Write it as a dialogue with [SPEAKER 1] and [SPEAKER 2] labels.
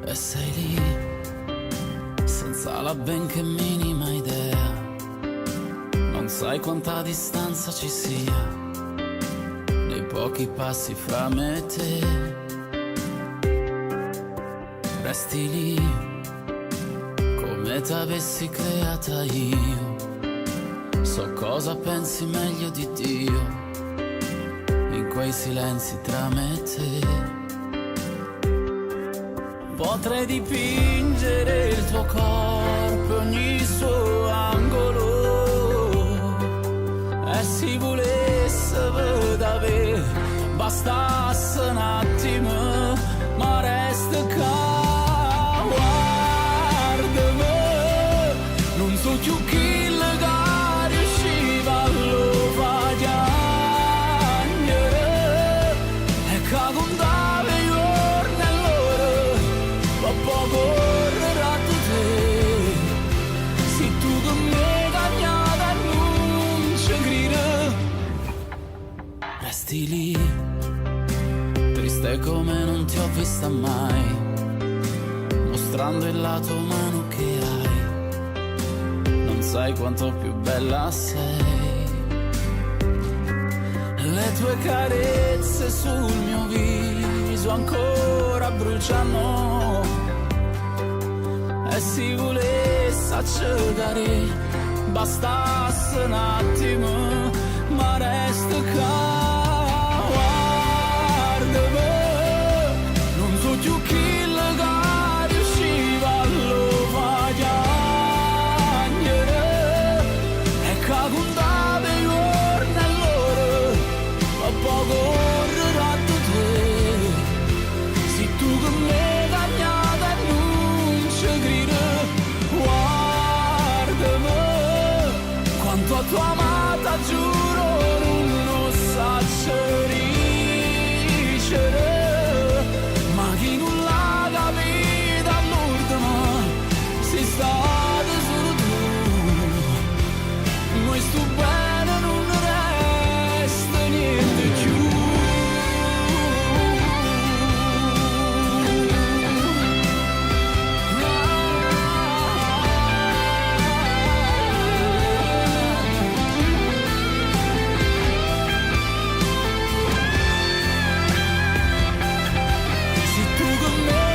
[SPEAKER 1] e sei lì, senza la benché minima idea, non sai quanta distanza ci sia nei pochi passi fra me e te. Resti lì, come t'avessi creata io, so cosa pensi meglio di Dio, in quei silenzi tra me e te. Potrei dipingere il tuo corpo, ogni suo angolo, e se volesse vedere, bastasse un attimo, ma resta qua, guardami, non so più chi la riusciva a lo fagliare, e che contava i giorni e l'ora, ma poco correrà da te, se tu con me cagnata non ci credi, resti lì, triste come non ti ho vista mai, mostrando il lato umano che hai, non sai quanto più bella sei. Le tue carezze sul mio viso ancora bruciano, e se volesse accedere, bastasse un attimo, ma resta qua, guardami, non so più chi la riusciva a lo fagliare, e che contava i giorni e l'ora, ma poco correrà da te, se tu con me cagnata non ci credi, guardami, quanto a tua amata giuro non lo saccio dicere, ma chi non l'ha capita all'ultima sei stato solo tu, noi sto bene non resta niente più. Se tu con me